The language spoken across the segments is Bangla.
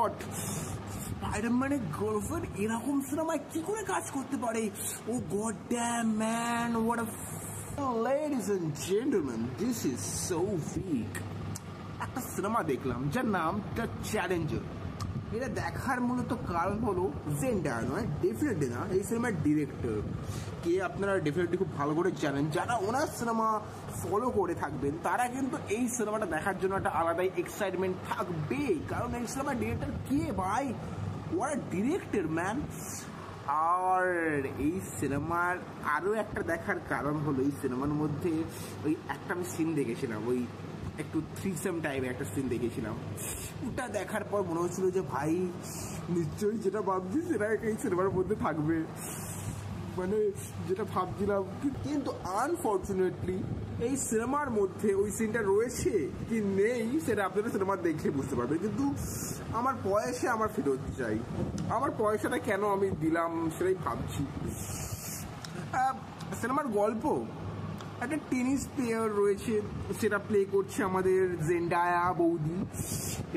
গড, স্পাইডারম্যানের গার্লফ্রেন্ড এরকম সিনেমায় কি করে কাজ করতে পারে? Oh god damn man, what a ladies and gentlemen, this is so weak. একটা সিনেমা দেখলাম যার নাম দ্য চ্যালেঞ্জার। এটা দেখার মূলত কারণ হলো জেন্ডার নয়, ডেফিনেটলি না, এই সিনেমার ডিরেক্টর কে আপনারা ডেফিনেটলি খুব ভালো করে জানেন। যারা ওনার সিনেমা ফলো করে থাকবেন তারা কিন্তু এই সিনেমাটা দেখার জন্য একটা আলাদাই এক্সাইটমেন্ট থাকবে, কারণ এই সিনেমার ডিরেক্টর কে ভাই, ওয়াট ডিরেক্টর ম্যান। আর এই সিনেমার আরও একটা দেখার কারণ হলো এই সিনেমার মধ্যে ওই একটা আমি সিন দেখেছিলাম, ওই একটু থ্রিসাম টাইপের একটা সিন দেখেছিলাম। ওটা দেখার পর মনে হচ্ছিল যে ভাই নিশ্চয়ই যেটা ভাবছি সেটা এই সিনেমার মধ্যে থাকবে, মানে যেটা ভাবছিলাম। কিন্তু আনফর্চুনেটলি এই সিনেমার মধ্যে ওই সিনটা রয়েছে কি নেই সেটা আপনারা সিনেমা দেখলে বুঝতে পারবেন। কিন্তু আমার পয়সা আমার ফেরত চাই, আমার পয়সাটা কেন আমি দিলাম সেটাই ভাবছি। সিনেমার গল্প, একটা টেনিস প্লেয়ার রয়েছে, সেটা প্লে করছে আমাদের জেন্ডায়া বৌদি।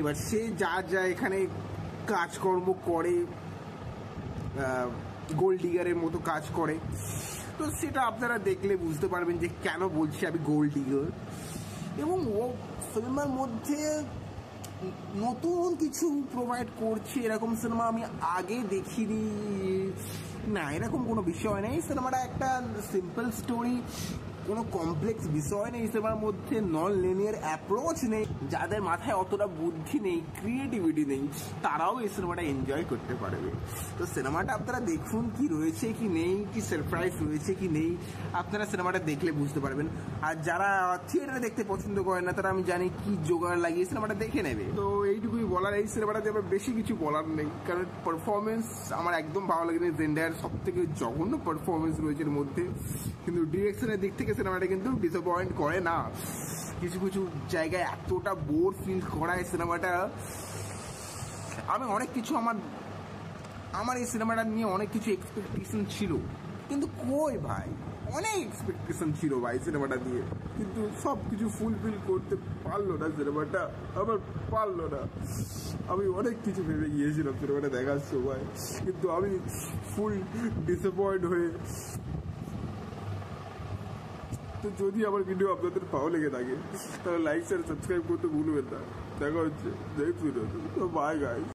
এবার সে যা এখানে কাজকর্ম করে, গোল্ড ডিগারের মতো কাজ করে, তো সেটা আপনারা দেখলে বুঝতে পারবেন যে কেন বলছি আমি গোল্ড ডিগার। এবং ও সিনেমার মধ্যে নতুন কিছু প্রোভাইড করছে এরকম সিনেমা আমি আগে দেখিনি। না, এরকম কোনো বিষয় নেই, সিনেমাটা একটা সিম্পল স্টোরি, কোনো কমপ্লেক্স বিষয় নেই সিনেমার মধ্যে, নন লিনিয়ার অ্যাপ্রোচ নেই। যাদের মাথায় অতটা বুদ্ধি নেই, ক্রিয়েটিভিটি নেই, তারাও এই সিনেমাটা এনজয় করতে পারবে। তো সিনেমাটা আপনারা দেখুন কি রয়েছে কি নেই, কি সারপ্রাইজ রয়েছে কি নেই, আপনারা সিনেমাটা দেখলে বুঝতে পারবেন। আর যারা থিয়েটারে দেখতে পছন্দ করেন না তারা আমি জানি কি জোগাড় লাগিয়ে সিনেমাটা দেখে নেবে। তো এইটুকুই বলার, এই সিনেমাটাতে আমার বেশি কিছু বলার নেই, কারণ পারফরমেন্স আমার একদম ভালো লাগেনি। জেন্ডায়ার সব থেকে জঘন্য পারফরমেন্স রয়েছে এর মধ্যে, কিন্তু ডিরেকশনের দিক থেকে সিনেমাটা কিন্তু ডিসঅ্যাপয়েন্ট করে না। কিছু কিছু জায়গায় এতটা বোর ফিল করায় সিনেমাটা। আমি অনেক কিছু আমার এই সিনেমাটা নিয়ে অনেক কিছু এক্সপেকটেশন ছিল, কিন্তু কই ভাই, অনেক এক্সপেকটেশন ছিল ভাই সিনেমাটা দিয়ে, কিন্তু সব কিছু ফুলফিল করতে পারলো না সিনেমাটা, আমার পারলো না। আমি অনেক কিছু ভেবে গিয়েছিলাম সিনেমাটা দেখার সময়, কিন্তু আমি ফুল ডিসঅ্যাপয়েন্ট হয়ে। তো যদি আমার ভিডিও আপনাদের ভালো লেগে থাকে তাহলে লাইক শেয়ার সাবস্ক্রাইব করতে ভুলবেন না। দেখা হচ্ছে নেক্সট ভিডিওতে। তো বাই গাইস।